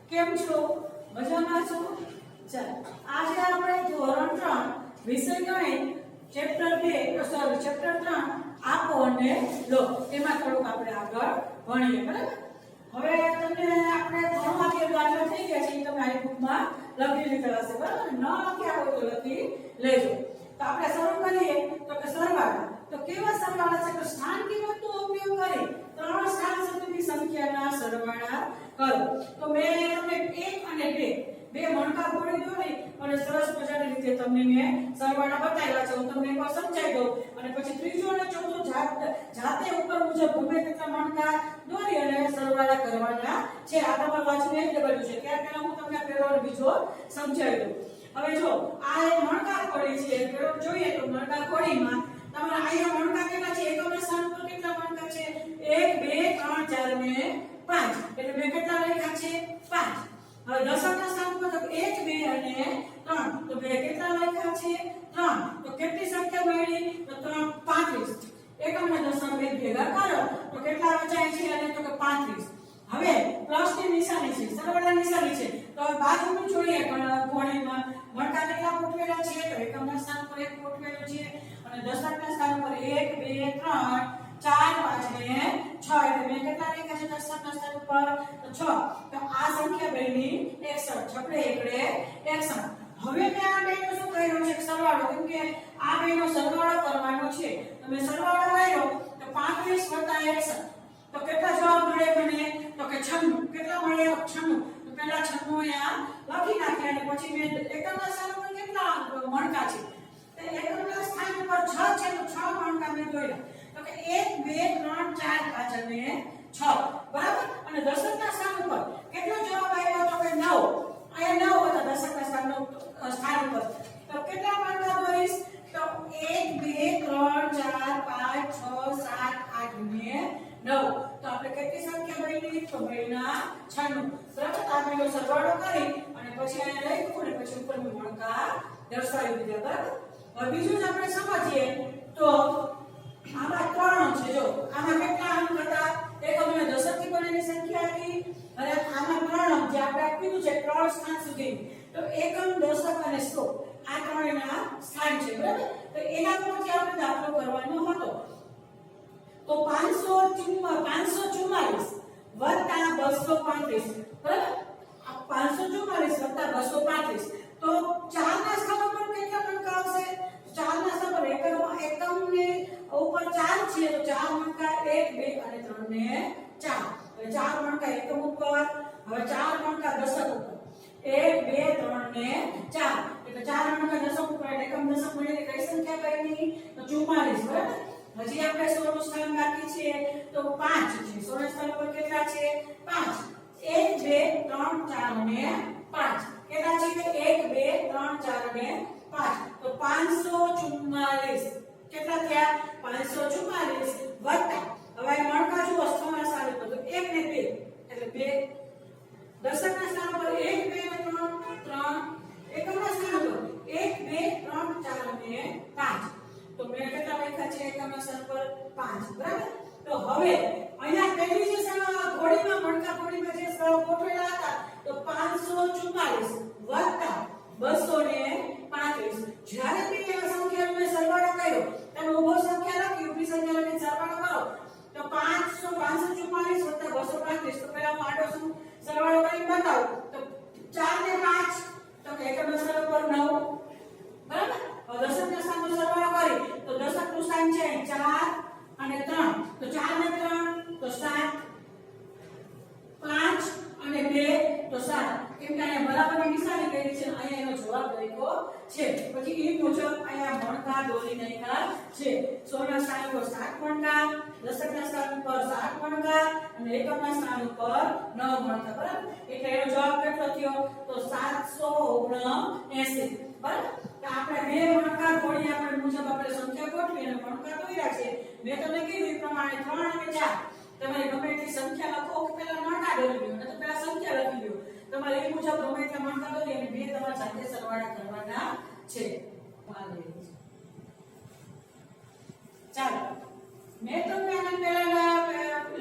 કેમ છો? મજામાં છો? ચાલો આજે આપણે ધોરણ 3 વિષય ગણિત ચેપ્ટર 2 ચેપ્ટર 3 આપો અને લો એમાં થોડુંક આપણે આગળ ભણીએ. બરાબર. હવે તમને આપણે ઘણું આગળ દાખલા થઈ ગયા છે, તમે આ બુકમાં લખી લીધા હશે. બરાબર. ન લખ્યા હોય તો લખી લેજો. તો આપણે શરૂ કરીએ તો કે સરવાળા. તો કેવા સરવાળા છે? તો સ્થાન કિંમતનો ઉપયોગ કરી ત્રણ સ્થાન સુધીની સંખ્યાના સરવાળા કરો. તો મેં તમને 1 અને 2 બે મણકા ગોળી દોરી અને સરસ મજાની રીતે તમને મેં સરવાળા બતાવ્યા છે. હું તમને એકવાર સમજાવી દઉં અને પછી ત્રીજો અને ચોથો જાતે ઉપર મુજબ ગમે તેટલા મણકા દોરી અને સરવાળા કરવાના છે. આ તમારું વાંચવું એક લેવલ છે. ત્યાર પહેલા હું તમને પહેલો અને બીજો સમજાવી દઉં. હવે જો આ એક મણકા ગોળી છે. પેલો જોઈએ તો મણકા ગોળીમાં તમારા અહીંયા મણકા કેટલા છે? એકમના સ્થાન પર કેટલા મણકા છે? 1 2 3 4 ને 5. એટલે મેં કેટલા લખ્યા છે? 5. હવે દશકના સ્થાન પર તો 1 2 અને 3. તો મેં કેટલા લખ્યા છે? 3. તો કેટલી સંખ્યા મળી? તો 35. એકમના દશક બે ભેગા કરો તો કેટલા વચાય છે? અને તો કે 35. હવે પ્લસ ની નિશાની છે, સરવાળા નિશાની છે. તો બાજુનું જોઈએ ગોળીમાં મણકા કેટલા ગોઠવેલા છે? તો એકમના સ્થાન પર 1 ગોઠવેલો છે અને દશકના સ્થાન પર 1 2 3 4 5 ને 6. એટલે મેં કેટલા લખ્યા છે દશકના સ્થાન પર? તો 6. તો આ સંખ્યા બની 61. છપડે એકડે 61. હવે મેં આ બેનો શું કર્યો છે? સરવાળો. કેમ કે આ બેનો સરવાળો કરવાનો છે. તમે સરવાળો કર્યો તો 35 + 61. તો કેટલા જવાબ મળે મને? તો કે 96. કેટલા મળે? 96. તો પહેલા 96 અહીંયા લખી નાખ્યા અને પછી મેં એકમના સ્થાન પર કેટલા મણકા છે? તો એકમના સ્થાન પર 6 છે તો 6 મણકા મેં દોર્યા. તો કે 1 2 3 4 5 અને 6. બરાબર. અને દશકના સ્થાન ઉપર કેટલો જવાબ આવ્યો? તો કે 9. અહીંયા 9 હતા દશકના સ્થાન ઉપર. તો કેટલા મણકા દોરીશ? તો 1 2 3 4 5 6 7 8 ને 9. તો આપણે કેટલી સંખ્યા બની? તો બન્યા 96. બરાબર. તો આપણે એનો સરવાળો કરી અને પછી અહીંયા લખ્યું અને પછી ઉપર મણકા દર્શાવી દીધા. બરાબર. હવે બીજું જ આપણે સમજીએ તો આમાં ત્રણ છે. જો આમાં કેટલા અંક હતા? એકમને દશકથી બનેલી સંખ્યા હતી અને આમાં ત્રણ અંક જે આપણે કીધું છે ત્રણ સ્થાન સુધી. તો એકમ, દશક અને સો આ ત્રણેયના સ્થાન છે. બરાબર. તો એના પરથી આપણે દાખલો કરવાનો હતો. તો 544 વત્તા 235. બરાબર. 544 વત્તા 235. તો 4 ના સ્થાન પર કેટલા મણકા આવશે? 4 ના સ્થાન પર એકમની ઉપર 4 છે તો 4 મણકા 1 2 અને 3 ને 4. હવે 4 મણકા એકમ ઉપર, હવે 4 મણકા દશક ઉપર. 1 2 3 ને 4. એટલે 4 મણકા દશક ઉપર એટલે એકમ દશક મળીને કઈ સંખ્યા બની? તો 44. બરાબર. હજી આપણે 100 નું સ્થાન બાકી છે તો 5 છે. 100 ના સ્થાન પર કેટલા છે? 5. 1 2 3 4 અને 5. કેટલા છે? 1 2 3 4 અને 5. તો 544. કેટલા થયા? 544 વત્તા હવે મણકા જુઓ સ્થાનના સ્થાન પર તો 1 ને 2 એટલે 2. દશકના સ્થાન પર 1 2 ને 3 3. એકમના સ્થાન પર 1 2 3 4 અને 5. તો મેં કેટલા લખ્યા છે? એકમના સ્થાન પર 5. બરાબર. તો હવે અહીંયા પહેલી જે ઘોડીમાં મણકા ઘોડીમાં જે ગોઠવેલા હતા તો 544 વત્તા 235. જ્યારે મેં આ સંખ્યાનો સરવાળો કર્યો તમે ઉભો સંખ્યા લખી ઊભી સંખ્યા લખી સરવાળો કરો તો 544 વત્તા 235. તો પહેલા હું આડો સરવાળો કરીને બતાવું તો 4 ને 5 તો એકમના સ્થાન પર 9. બરાબર. હવે દશકના સ્થાનનો સરવાળો કરી તો દશકનું સ્થાન છે 4 અને 3. તો 4 ને 3 તો 7. 5 અને 2 તો 7. કેમ કે અહીંયા બરાબરની નિશાની કરી છે અહીંયા એનો જવાબ લખ્યો છે. પછી એ મુજબ અહીંયા મણકા દોરી નાખ્યા છે. 100 ના સ્થાન પર 7 મણકા, દશકના સ્થાન પર 7 મણકા અને એકમના સ્થાન ઉપર 9 મણકા. બરાબર. એટલે એનો જવાબ કેટલો થયો? તો 779. બરાબર. તો આપણે બે મણકા ગોળી આપણે મુજબ આપણે સંખ્યા ગોઠવી અને મણકા દોર્યા છે. મેં તમને કીધું એ પ્રમાણે 3 અને 4 તમારે ગમે એટલી સંખ્યા લખો કે પહેલા મણકા દોરી લો અને તો પહેલા સંખ્યા લખી લો. તમારે એ મુજબ ગમે એટલા મણકા દોરી અને બે તમારે જાતે સરવાળા કરવાના છે. ચાલો મેં તમને આના પહેલાના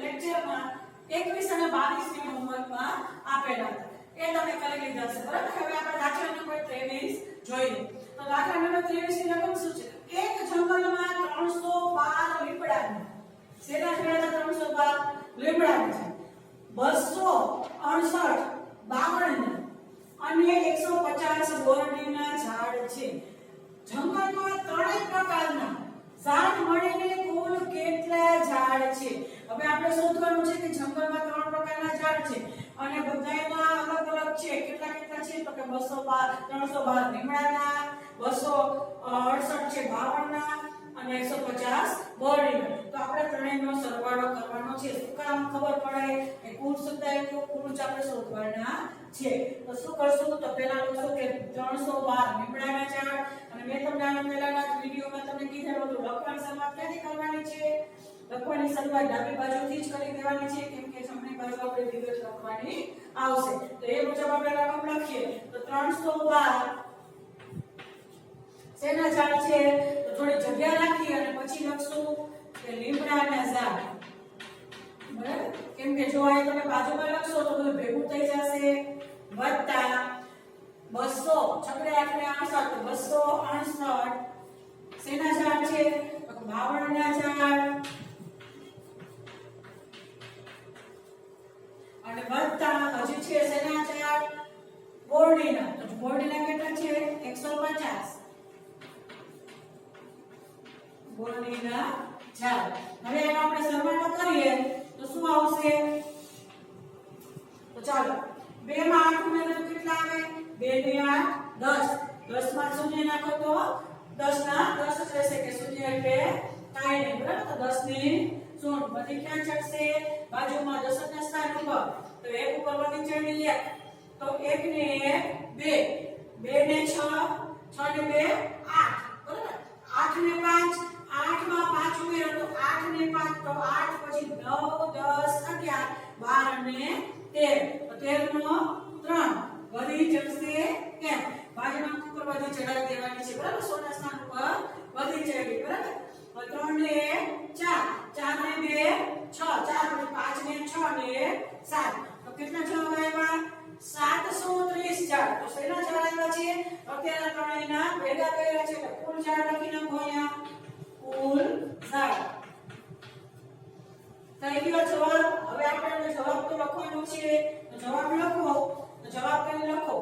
લેક્ચરમાં 21 અને 22 ની હોમવર્કમાં આપેલા હતા. એ તમે કરી લીધા છે બરાબર. હવે આપણે દાખલા નંબર 23 જોઈએ. તો દાખલા નંબર 23 ની રકમ શું છે? એક જંગલમાં 312 લીમડાના શેના ઝાડ 312 લીમડાના છે, 268 બાવળના અને 150 બોરડીના ઝાડ છે. જંગલમાં ત્રણેય પ્રકારના ઝાડ મળીને કુલ કેટલા ઝાડ છે? હવે આપણે શોધવાનું છે કે જંગલમાં ત્રણ પ્રકારના ઝાડ છે અને બધાયના અલગ અલગ છે. કેટલા કેટલા છે? તો કે 212 312 લીમડાના, 268 છે બાવળના અને 150 બોરડીના. તો આપણે ત્રણેયનો સરવાળો કરવાનો છે. શું કામ ખબર પડે કે કુલ શબ્દાયકો કુલ જ આપણે શોધવાના છે. તો શું કરશું? તો પહેલા લખો કે 312 લીમડાના ઝાડ અને મેં તમને આના પહેલાના વિડિયોમાં તમને કીધેલું હતું લખવાની શરૂઆત ક્યાંથી કરવાની છે? લખવાની શરૂઆત ડાબી બાજુથી જ કરી દેવાની છે કેમ કે જમણી બાજુ આપણે વિગત લખવાની આવશે. તો એ મુજબ આપણે રકમ લખીએ તો 312 શેના ઝાડ છે? તો થોડી જગ્યા રાખી અને પછી લખશું કે લીમડાના ઝાડ. બરાબર? કેમ કે જો આ તમે બાજુમાં લખશો તો બધું ભેગું થઈ જશે. વત્તા 200 છગડે આઠને 68 તો 268 શેના ઝાડ છે? તો બાવળના ઝાડ અને વત્તા હજી છે શેના ઝાડ? બોરડીના. તો બોરડીના કેટલા છે? 150 બોરડીના ઝાડ. હવે એનો આપણે સરવાળો કરીએ તો શું આવશે? તો ચાલો 2 માં 8 ઉમેરો તો કેટલા આવે? 2 ને 8 10 10 માં શૂન્ય નાખો તો 10 ના 10 જ રહેશે કે શૂન્ય એટલે કાઈ નહીં. બરાબર? તો 10 ની શૂન્ય બધી ક્યાં ચડશે? બાજુમાં 10 ના સ્થાન ઉપર. તો 1 ઉપર વધી ચડી 1 તો 1 ને 1 2 2 ને 6 6 ને 2 8 બરાબર? 8 ને 5 8 માં 5 ઉમેરો તો 8 ને 5 તો 8 પછી 9 10 11 12 ને 13 તો 13 નો 3 વધી ચડશે કેમ? બાજુના ઉપર વધી ચડાવી દેવાની છે. બરાબર? 16 ના સ્થાન ઉપર વધી ચડી. બરાબર? તો 3 ને 4 4 ને 2 6 4 5 ને 6 ને 7 તો કેટલા જવાબ આવ્યા? 730 ઝાડ. તો શેના ઝાડ આવ્યા છે? અત્યારે ત્રણેયના ભેગા કર્યા છે એટલે કુલ ઝાડ લખી નાખો અહીંયા. કુલ ઝાડ થઈ ગયો જવાબ. હવે આપણે જવાબ તો લખવાનો છે. તો જવાબ લખો. તો જવાબ કઈ લખો?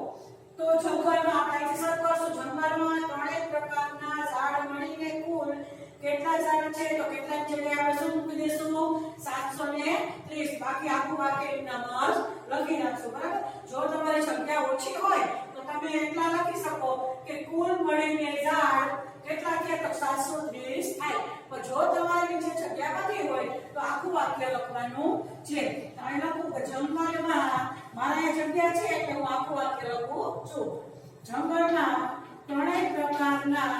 તો જંગલમાં આપણે અહીંથી શરૂ કરશું. જંગલમાં ત્રણેય પ્રકારના ઝાડ મળીને કુલ કેટલા ઝાડ છે? તો કેટલા જગ્યાએ આપણે શું મૂકી દઈશું? 730. બાકી આખું વાક્ય એમનામાં જ લખી નાખશું. બરાબર? જો તમારી સંખ્યા ઓછી હોય તો તમે એટલા લખી શકો કે કુલ મળીને ઝાડ કેટલા છે? તો 730 થાય. પણ જો તમારી જે જગ્યા વધી હોય તો આખું વાક્ય લખવાનું છે. અહીં લખું કે જંગલમાં મારા જગ્યા છે એટલે હું આખું વાક્ય લખું છું. જંગલમાં ત્રણેય પ્રકારના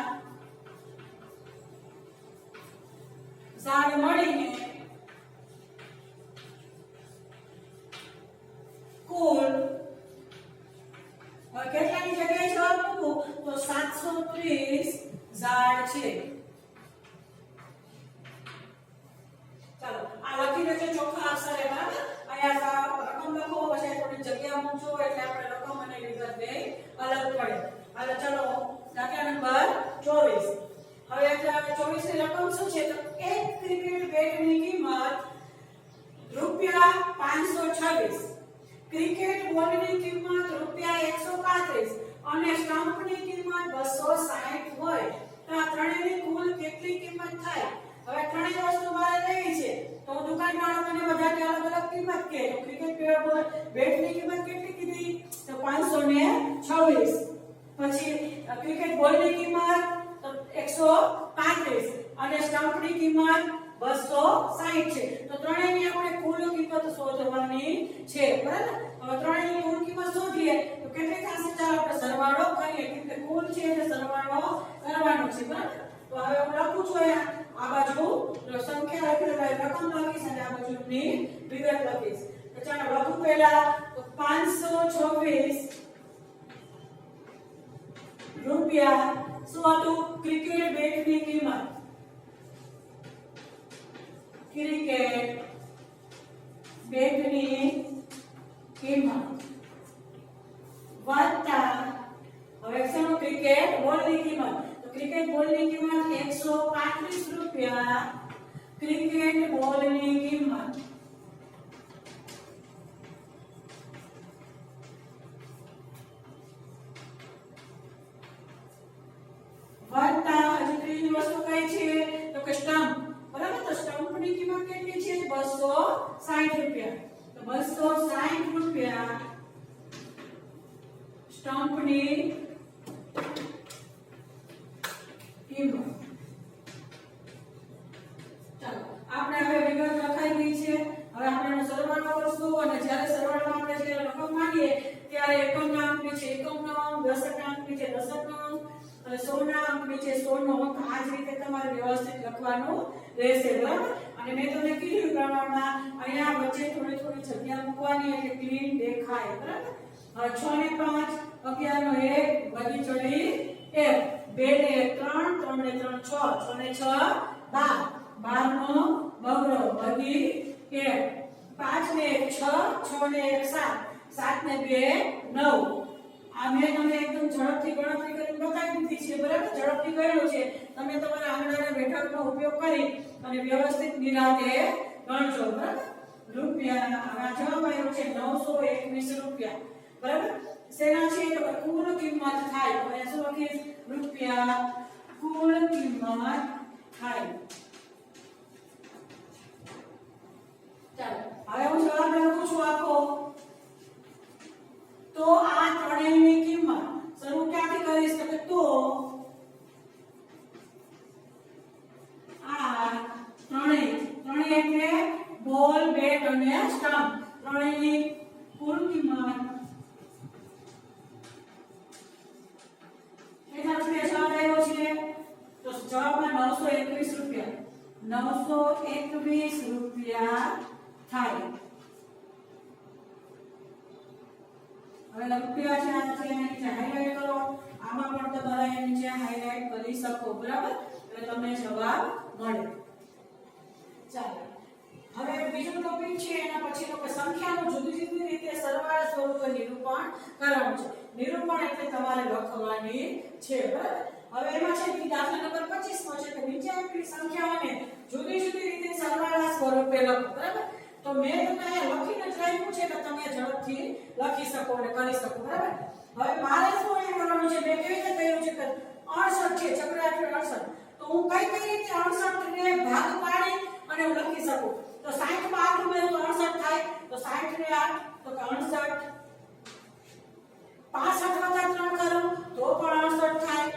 ઝાડ મળીને કુલ કેટલાની જગ્યાએ જવાબ મૂકું તો 730 ઝાડ છે. ચાલો આ લખી દેજો ચોખ્ખા અક્ષરે. બરાબર? અહીંયા રકમ લખો પછી થોડી જગ્યા મૂકજો એટલે આપણે રકમ અને વિગત બે અલગ પડે. હાલો ચલો દાખલા નંબર 24. હવે 24 ની રકમ શું છે? તો એક ક્રિકેટ બેટની કિંમત ₹526, ક્રિકેટ બોલની કિંમત ₹135 અને સ્ટમ્પની કિંમત 260 હોય તો આ ત્રણેયની કુલ કેટલી કિંમત થાય? હવે ત્રણેય વસ્તુ મારે લેવી છે તો દુકાનવાળો મને બધાની અલગ અલગ કિંમત કહે. તો ક્રિકેટ બેટની કિંમત કેટલી કીધી? તો 526. પછી ક્રિકેટ બોલની કિંમત તો 135 અને સ્ટમ્પની કિંમત 260 છે. તો ત્રણેયની આપણે કુલ કિંમત શોધવાની છે. બરાબર? હવે ત્રણેયની કુલ કિંમત શોધીએ તો કેટલી થશે? ચાલો આપણે સરવાળો કરીએ કેમ કે કુલ છે એટલે સરવાળો કરવાનો છે. બરાબર? તો હવે હું લખું છું અહીંયા આ બાજુ સંખ્યા લખી રકમ લખીશ અને આ બાજુ ની વિગત લખીશ. તો ચાલો લખું પહેલા તો 526 રૂપિયા શું હતું? ક્રિકેટ બેટની કિંમત. ક્રિકેટ બેટની કિંમત વત્તા હવે શેનો ક્રિકેટ બોલની કિંમત તો ક્રિકેટ બોલની કિંમત 135 રૂપિયા ક્રિકેટ બોલની કિંમત વત્તા હજી ત્રીજી વસ્તુ કઈ છે તો કે સ્ટમ્પ બરાબર તો સ્ટમ્પની કિંમત કેટલી છે 260 રૂપિયા તો 260 રૂપિયા સ્ટમ્પની કિંમત ચાલો આપણે હવે વિગત લખાઈ ગઈ છે હવે આપણે એનો સરવાળો કરશું અને જ્યારે સરવાળામાં આપણે જે રકમ માંગીએ ત્યારે એકમના અંકની છે એકમનો અંક દશકના અંકની છે દશકનો અંક અને 100 ના અંકની છે 100 નો અંક આ જ રીતે તમારે વ્યવસ્થિત લખવાનું રહેશે બરાબર અને મેં તમને કીધું પ્રમાણમાં અહીંયા વચ્ચે થોડી થોડી જગ્યા મૂકવાની એટલે ક્લીન દેખાય બરાબર 6 ને 5 11 નો 1 વધી ચડી 1 2 ને 3 3 ને 3 6 6 ને 6 12 12 નો બગડો વધી 1 5 ને 1 6 6 ને 1 7 7 ને 2 9 આ મેં તમને એકદમ ઝડપથી ગણતરી કરીને બતાવી દીધી છે બરાબર ઝડપથી કર્યું છે તમે તમારા આંગળાના બેઠકનો ઉપયોગ કરી અને વ્યવસ્થિત નિરાતે ગણજો બરાબર રૂપિયા આ જવાબ આવ્યો છે 921 રૂપિયા બરાબર સેના છે તો કુલ કિંમત થાય તો અહીંયા શું લખીશ રૂપિયા કુલ કિંમત થાય ચાલો હવે હું જવાબ લખું છું આપો તો આ ત્રણેયની કિંમત શરૂ ક્યાંથી કરીશ તો કે તો આ ત્રણેય એટલે બોલ બેટ અને સ્ટમ્પ ત્રણેયની કુલ કિંમત કેટલા રૂપિયા જવાબ આવ્યો છે તો જવાબમાં 921 રૂપિયા 921 રૂપિયા થાય હવે રૂપિયા છે આ છે નીચે હાઈલાઈટ કરો આમાં પણ તમારે નીચે હાઈલાઈટ કરી શકો બરાબર એટલે તમને જવાબ મળે ચાલો હવે બીજો ટોપિક છે એના પછીનો કે સંખ્યાનું જુદી જુદી રીતે સરવાળા સ્વરૂપે નિરૂપણ કરવાનું છે નિરૂપણ એટલે તમારે લખવાની છે બરાબર હવે એમાં છે કે દાખલા નંબર 25 માં છે કે નીચે આપેલી સંખ્યાઓને જુદી જુદી રીતે સરવાળા સ્વરૂપે લખો બરાબર તો મેં તમને અહીંયા લખીને જ રાખ્યું છે કે તમે ઝડપથી લખી શકો અને કરી શકો બરાબર હવે મારે શું એ કરવાનું છે મેં કેવી રીતે કહ્યું છે કે 68 છે ચક્ર એટલે 68 તો હું કઈ રીતે 68 ને ભાગ પાડી અને હું લખી શકું તો 60 માં 8 ઉમેરું તો 68 થાય તો 60 ને 8 તો 68 65 વત્તા 3 કરું તો પણ 68 થાય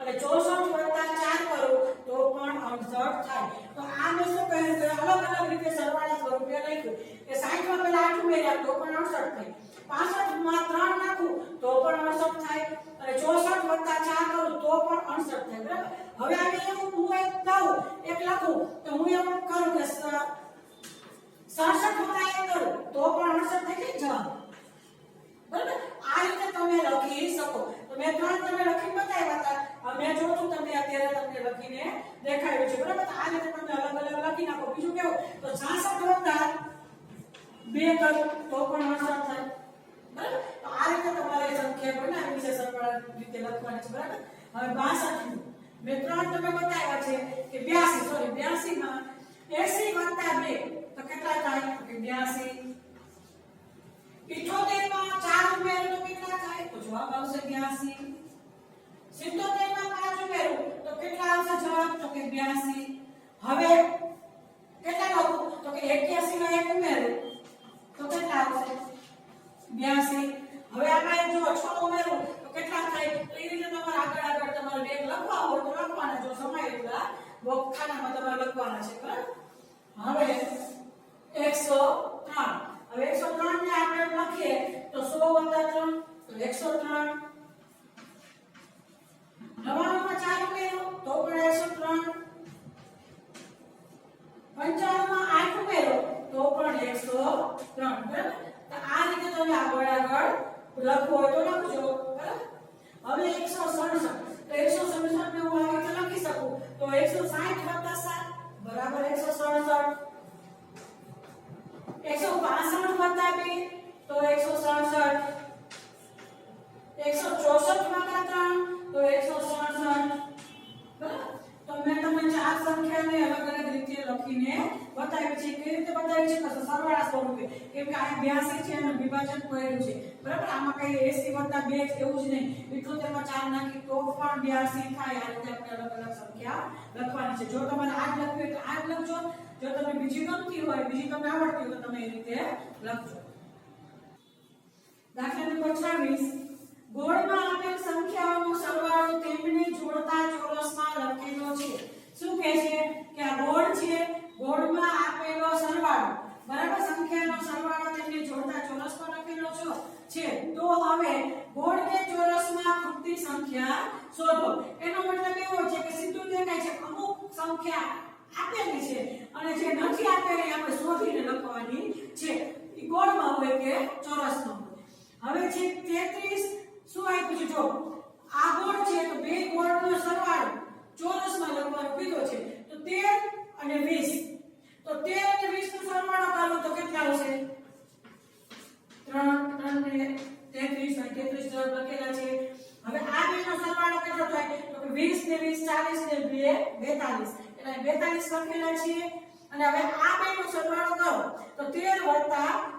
અને 64 વત્તા 4 કરું તો પણ 68 થાય તો આ મેં શું કહ્યું કે અલગ અલગ રીતે સરવાળા સ્વરૂપે લખ્યું કે 60 માં પહેલા 8 ઉમેર્યા તો પણ 68 થાય 65 માં 3 નાખું તો પણ 68 થાય અને 64 વત્તા 4 કરું તો પણ 68 થાય બરાબર હવે આને એવું હું એક કહું એક લખું તો હું એવું કરું કે 67 વત્તા 1 કરું તો પણ 68 થઈ જાય જવાબ બરાબર આ રીતે તમે લખી શકો તો મેં ત્રણ તમે લખીને બતાવ્યા હતા મેં જો છું તમે અત્યારે તમને લખીને દેખાડ્યું છે બરાબર તો આ રીતે તમે અલગ અલગ લખી નાખો બીજું કેવું તો 66 વત્તા 2 કરું તો પણ 68 થાય બરાબર તો આ રીતે તમારે સંખ્યા બનાવી છે સરવાળા રીતે લખવાની છે બરાબર હવે 62 મેં ત્રણ તમે બતાવ્યા છે કે 82 માં 80 વત્તા 2 તો કેટલા થાય કે 82 78 માં 4 ઉમેરો તો કેટલા થાય તો જવાબ આવશે 82 77 માં 5 ઉમેરો તો કેટલા આવશે જવાબ તો કે 82 હવે કેટલા લખું તો કે 81 માં 1 ઉમેરો તો કેટલા આવશે 82 હવે આમાં જો 6 ઉમેરો તો કેટલા થાય તો એ રીતે તમારે આગળ તમારે બેગ લખવા હોય તો લખવાના જો સમય એટલા ખાનામાં તમારે લખવાના છે બરાબર હવે 103 હવે 103 ને આપણે લખીએ તો 100 વત્તા 3 તો 103 99 માં 4 ઉમેરો તો પણ 103 55 માં 8 ઉમેરો તો પણ 103 બરાબર તો આ રીતે તમે આગળ લખવો હોય તો લખજો બરાબર હવે 167 તો 167 ને હું આ રીતે લખી શકું તો 160 વત્તા 7 બરાબર 167 165 વત્તા 2 તો 167 82 છે અને વિભાજન કર્યું છે બરાબર આમાં કઈ 80 + 2 એવું જ નહીં 78 માં 4 નાખી તો પણ 82 થાય આ રીતે આપણે અલગ અલગ સંખ્યા લખવાની છે જો તમારે આ જ લખવી હોય તો આ જ લખજો જો તમે બીજી ગમતી હોય બીજી તમને આવડતી હોય તો તમે એ રીતે લખજો દાખલા નંબર 26 ગોળમાં આપેલ સંખ્યાઓનો સરવાળો તેમને જોડતા ચોરસમાં લખેલો છે શું કહે છે કે આ ગોળ છે ગોળમાં આપેલો સરવાળો બરાબર સંખ્યાનો સરવાળો તેમને જોડતા ચોરસમાં લખેલો છે તો હવે ગોળ કે ચોરસમાં ખૂટતી સંખ્યા શોધો એનો મતલબ એવો છે કે સીધું દેખાય છે અમુક સંખ્યા આપેલી છે અને જે નથી આપેલી આપણે શોધીને લખવાની છે ઈ ગોળમાં હોય કે ચોરસમાં હોય હવે છે 33 શું આપ્યું છે જો આ ગોળ છે તો બે ગોળનો સરવાળો ચોરસમાં લખવાનો કીધો છે તો 13 અને 20 તો 13 અને 20 નો સરવાળો કરો તો કેટલા આવશે 3 ને 33 અને 33 જવાબ લખેલા છે હવે આ બેનો સરવાળો કેટલો થાય તો કે 20 ને 20 40 ને 2 42 એટલે 42 લખેલા છે અને હવે આ બેનો સરવાળો કરો તો 13 +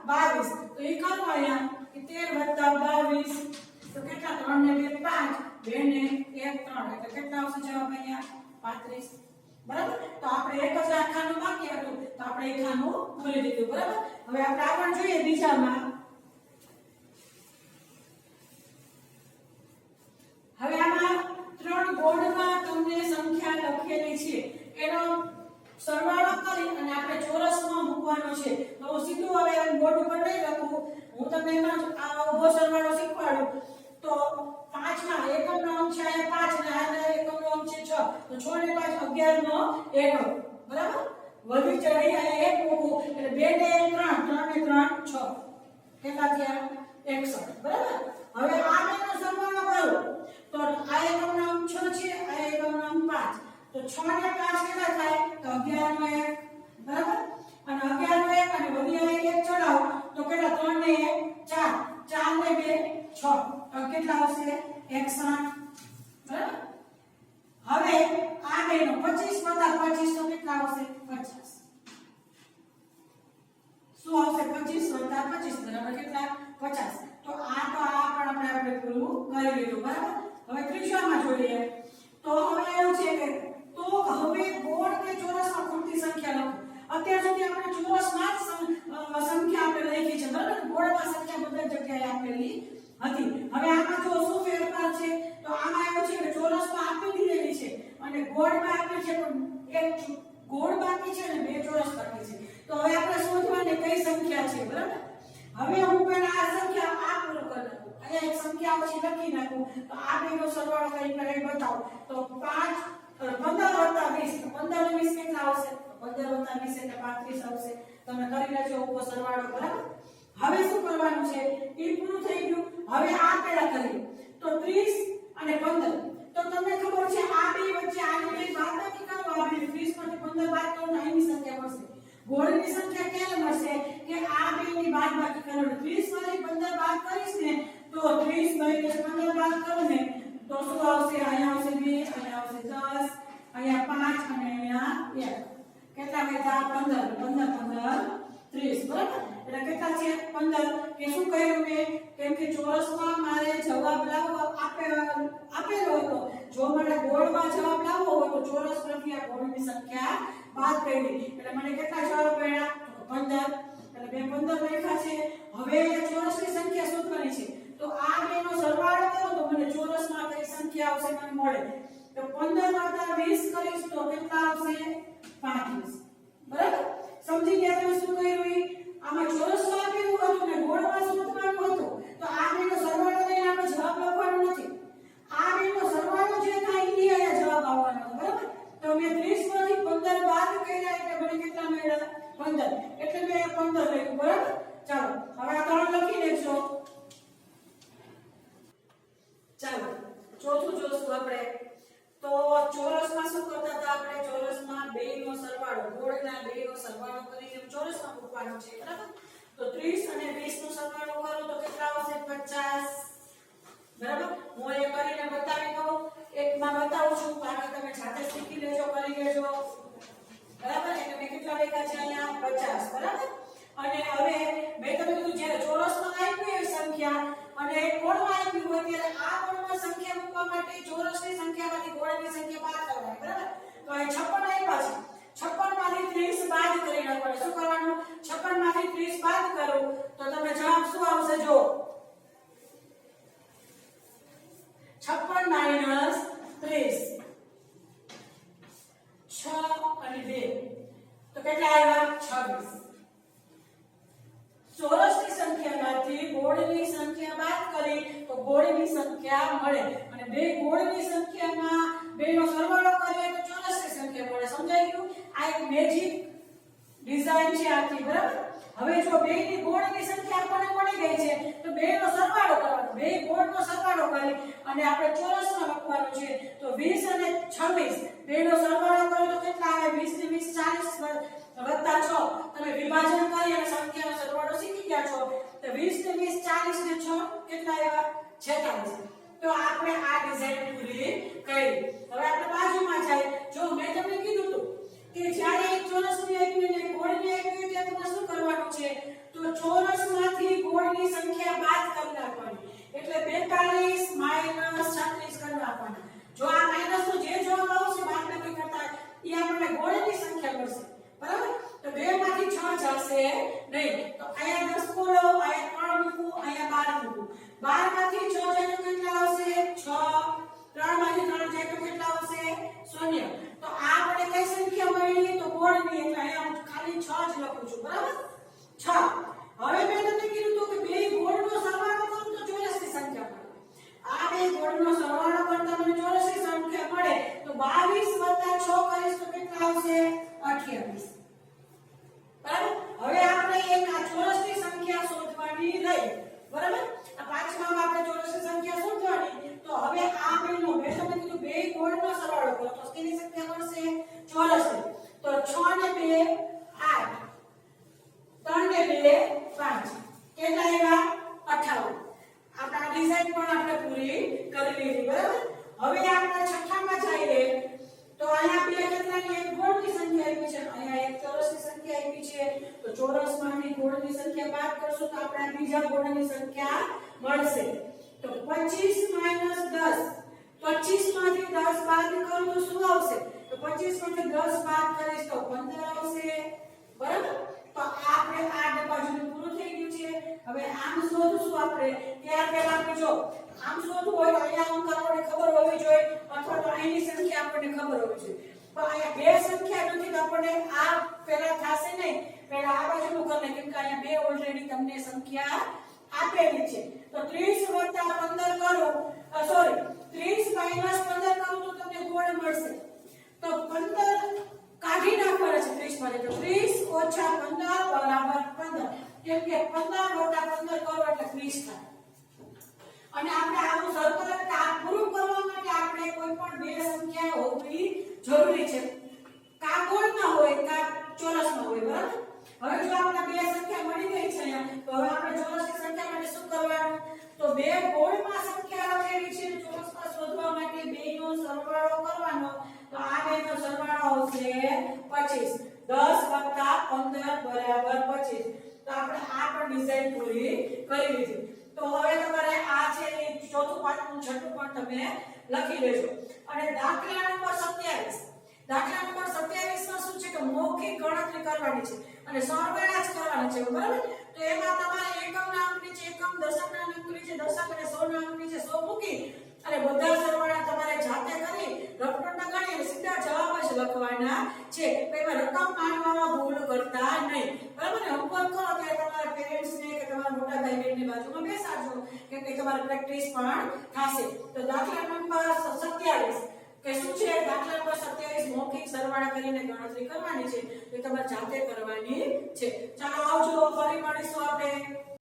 22 તો એ કરો અહીંયા કે 13 + 22 તો કેટલા 3 ને 2 5 2 ને 1 3 એટલે કેટલા આવશે જવાબ અહીંયા 35 બરાબર તો આપણે એક જ આ ખાનું બાકી હતું તો આપણે એક ખાનું ભરી દીધું બરાબર હવે આપણે આગળ જોઈએ બીજામાં હવે આમાં 3 ગોળમાં તમને સંખ્યા લખેલી છે એનો સરવાળો કરી અને આપણે ચોરસમાં મૂકવાનો છે તો સીધું હવે બોર્ડ ઉપર નહીં લખું હું તમને એમાં આ ઉભો સરવાળો શીખવાડું તો 5 ના એકમનો અંક છે 5 અને આના એકમનો અંક છે 6 તો 6 ને 5 11 નો એકડો બરાબર વધી ચડી આ 1 મૂકું એટલે 2 ને 1 3 3 ને 3 6 કેટલા થયા 61 બરાબર હવે આ બેનો સરવાળો કરો તો આ એકમનો અંક 6 છે આ એકમનો અંક 5 તો 6 ને 5 કેટલા થાય તો 11 નો 1 બરાબર અને 11 નો 1 અને વધી આ 1 ચડાવો તો કેટલા 3 ને 1 4 4 ને 2 6 તો કેટલા આવશે 61 બરાબર હવે આ બેનો 25 + 25 તો કેટલા આવશે 50 શું આવશે 25 + 25 બરાબર કેટલા 50 તો આ પણ આપણે પૂરું કરી લીધું બરાબર હવે ત્રીજામાં જોઈએ તો હવે એવું છે કે તો હવે ગોળ કે ચોરસમાં ખૂટતી સંખ્યા લખો અત્યાર સુધી આપણે ચોરસમાં જ સંખ્યા આપણે લખી છે બરાબર ગોળમાં સંખ્યા બધા જગ્યાએ આપેલી હતી હવે આમાં જો શું ફેરફાર છે તો આમાં એવું છે કે ચોરસમાં આપી દીધેલી છે અને ગોળમાં આપી છે પણ એક ગોળ બાકી છે અને બે ચોરસ બાકી છે તો હવે આપણે શોધવાની કઈ સંખ્યા છે બરાબર હવે હું પહેલા આ સંખ્યા આ પૂરું કરી નાખું અહીંયા એક સંખ્યા પછી લખી નાખું તો આ બેનો સરવાળો કરીને બતાવો તો 5 15 + 20 તો 15 ને 20 કેટલા આવશે 15 + 20 એટલે 35 આવશે તમે કરી લેજો ઉભો સરવાળો બરાબર હવે શું કરવાનું છે એ પૂરું થઈ ગયું હવે આ પેલા કરીએ તો 30 અને 15 તો તમને ખબર છે આ બે વચ્ચે આની બે બાદબાકી કરો આ બે 30 માંથી 15 બાદ કરો તો અહીંની સંખ્યા મળશે ગોળની સંખ્યા ક્યારે મળશે કે આ બેની બાદબાકી કરો 30 માંથી 15 બાદ કરીશ ને તો 30 માંથી 15 બાદ કરો ને તો શું આવશે અહીંયા આવશે 2 અહીંયા આવશે 10 અહીંયા 5 અને અહીંયા 1 કેટલા વધ્યા 15 15 30 બરાબર એટલે કેટલા છે 15 કે શું કહ્યું મેં કેમ કે ચોરસમાં મારે જવાબ લાવવો આપેલો હતો જો મને ગોળમાં જવાબ લાવવો હોય તો ચોરસ માંથી આ ગોળની સંખ્યા બાદ કરી એટલે મને કેટલા જવાબ મળ્યા 15 એટલે મેં 15 લખ્યા છે હવે ચોરસની સંખ્યા શોધવાની છે તો આ બેનો સરવાળો કરો તો મને ચોરસમાં કઈ સંખ્યા આવશે મને મળે તો 15 + 20 કરીશ તો કેટલા આવશે 35 બરાબર સમજી ગયા તમે શું કર્યું આમાં ચોરસમાં આપેલું હતું ને ગોળમાં શોધવાનું હતું તો આ બેનો સરવાળો લઈને આપણે જવાબ લખવાનો નથી આ બેનો સરવાળો જે થાય એ અહીંયા જવાબ આવવાનો છે બરાબર તો મેં 30 માંથી 15 બાદ કર્યા એટલે મને કેટલા મળ્યા 15 એટલે મેં 15 લખ્યું બરાબર ચાલો હવે આ ત્રણ લખી લેજો ચાલો ચોથું જોશું આપણે તો ચોરસમાં શું કરતા હતા આપણે ચોરસમાં બેનો સરવાળો ગોળના બેનો સરવાળો કરીને ચોરસમાં મૂકવાનો છે બરાબર તો 30 અને 20 નો સરવાળો કરો તો કેટલા આવશે 50 બરાબર હું એ કરીને બતાવી દઉં એકમાં બતાવું છું પાછા તમે જાતે શીખી લેજો કરી લેજો બરાબર એટલે મેં કેટલા લખ્યા છે અહીંયા 50 બરાબર અને હવે મેં તમને કીધું માટે ચોરસની સંખ્યામાંથી ગોળની સંખ્યા બાદ કરવાની, બરાબર? તો અહીં 56 આપ્યા છે, 56 માંથી 30 બાદ કરી નાખવાનું. શું કરવાનું? 56 માંથી 30 બાદ કરો તો તમે જવાબ શું આવશે? જો 56 માઈનસ 30, 6 અને 2 તો કેટલા આવ્યા? 26. ચોરસની સંખ્યામાંથી ગોળની સંખ્યા બાદ કરી તો ગોળની સંખ્યા મળે, અને બે ગોળની સંખ્યામાં બેનો સરવાળો કરીએ તો ચોરસની સંખ્યા મળે. સમજાઈ ગયું? આ એક મેજિક ડિઝાઇન છે આખી, બરાબર? હવે જો બેની ગોળની સંખ્યા આપણને મળી ગઈ છે તો બેનો સરવાળો કરવાનો. બે ગોળનો સરવાળો કરી અને આપણે ચોરસમાં લખવાનું છે. તો 20 અને 26 બેનો સરવાળો કરો તો કેટલા આવે? 20 ને 20 40 વત્તા 6. તમે વિભાજન કરી અને સંખ્યાનો સરવાળો શીખી ગયા છો. તો 20 ને 20 40 ને 6 કેટલા આવ્યા? 46. તો આપણે આ ડિઝાઇન પૂરી કરી. હવે આપણે બાજુમાં જાય. જો મેં તમને કીધું હતું કે જ્યારે એક ચોરસની આપ્યું અને ગોળની આપ્યું ત્યારે તમારે શું કરવાનું છે? તો ચોરસમાંથી ગોળની સંખ્યા બાદ કરી નાખવાની. એટલે 42 માઈનસ 36 કરી નાખવાના. જો આ માઈનસ નો જે જવાબ આવશે બાદબાકી કરતા એ આપણને ગોળની સંખ્યા મળશે, બરાબર? તો 2 માંથી 6 જશે નહીં. તો અહીંયા 10 બોલો, અહીંયા 3 મૂકું, અહીંયા 12 મૂકું. 12 માંથી 6 જાય તો કેટલા આવશે? 6. 3 માંથી 3 જાય તો કેટલા આવશે? 0. તો આ આપણે કઈ સંખ્યા મળી? તો ગોળની. એટલે અહીંયા હું ખાલી 6 જ લખું છું, બરાબર? 6. હવે મેં તમને કીધું તો કે બે ગોળનો સરવાળો કરું તો ચોરસની સંખ્યા મળે. આ બે ગોળનો સરવાળો કરતા મને ચોરસની સંખ્યા મળે. તો 22 + 6 કરીશ તો કેટલા આવશે? 28. બરાબર? હવે આપણે એક આ ચોરસની સંખ્યા શોધવાની રહી, બરાબર? આ પાંચમામાં આપણે ચોરસની સંખ્યા શોધવાની. તો હવે આ બેનો મેં તમને કીધું બે ગોળનો સરવાળો કરો તો કેટલી સંખ્યા મળશે? ચોરસની. તો 6 ને 2 8, 3 ને 2 5. કેટલા આવ્યા? 58. આપણા ડિઝાઇન પણ આપણે પૂરી કરી લીધી, બરાબર? હવે આપણે છઠ્ઠામાં જઈએ તો અહીંયા બે કેટલાની? એક ગોળની સંખ્યા આપી છે, અહીંયા એક ચોરસની સંખ્યા આપી છે. તો ચોરસમાંથી ગોળની સંખ્યા બાદ કરશું તો આપણે બીજા ગોળની સંખ્યા મળશે. તો 25 માઈનસ 10. 25 માંથી 10 બાદ કરું તો શું આવશે? તો 25 માંથી 10 બાદ કરીશ તો 15 આવશે, બરાબર? તો આપણે આ બાજુનું પૂરું થઈ ગયું છે. હવે આમ શોધશું આપણે. ત્યાર પહેલા આપણે જો આમ શોધવું હોય તો અહીંયા અંક આપણને ખબર હોવી જોઈએ અથવા તો અહીંની સંખ્યા આપણને ખબર હોવી જોઈએ. પણ અહીંયા બે સંખ્યા નથી તો આપણને આ પહેલા થશે નહીં. પહેલા આ બાજુનું કરી કેમ કે અહીંયા બે ઓલરેડી તમને સંખ્યા આપેલી છે. તો 30 + 15 કરો, સોરી 30 - 15 કરું તો તમને ગોળ મળશે. તો 15 કાઢી નાખવાના છે 30 માંથી. તો 30 - 15 = 15. કેમ કે 15 - 15 કરો એટલે 30 થાય. અને આપણે આનું સર્કલ આ પૂરું કરવા માટે આપણે કોઈ પણ બે સંખ્યા હોવી જરૂરી છે. કા ગોળમાં હોય કા ચોરસમાં હોય, બરાબર? હવે જો આપણે બે સંખ્યા મળી ગઈ છે અહીંયા તો હવે આપણે ચોરસની સંખ્યા માટે શું કરવાનું? તો બે ગોળમાં સંખ્યા લખેલી છે ચોરસમાં શોધવા માટે બેનો સરવાળો કરવાનો. તો આ બેનો સરવાળો આવશે 25. 10 + 15 = 25. તો આપણે આ પણ ડિઝાઇન પૂરી કરી લીધી. તો હવે તમારે આ છે એ ચોથું પાંચમું છઠ્ઠું પણ તમે લખી લેજો. અને દાખલા નંબર 27. દાખલા નંબર 27 માં શું છે કે મૌખિક ગણતરી કરવાની છે અને સરવાળા જ કરવાના છે, બરાબર? તો એમાં તમારે એકમના અંક નીચે એકમ, દશકના અંક નીચે દશક અને 100 ના અંક નીચે 100 મૂકી અને બધા સરવાળા તમારે જાતે કરી રફનોટમાં ગણી અને સીધા જવાબ જ લખવાના છે. એમાં રકમ માનવામાં ભૂલ કરતા નહીં, બરાબર? ને હોમવર્ક કરો ત્યારે તમારા પેરેન્ટ્સ ને કે તમારા મોટા ભાઈ બહેનની બાજુમાં બેસાડજો કેમ કે તમારે પ્રેક્ટિસ પણ થશે. તો દાખલા નંબર 27 કે શું છે? દાખલા નંબર 27 મૌખિક સરવાળા કરીને ગણતરી કરવાની છે. તો તમારે જાતે કરવાની છે. ચાલો આવજો, ફરી મળીશું આપણે.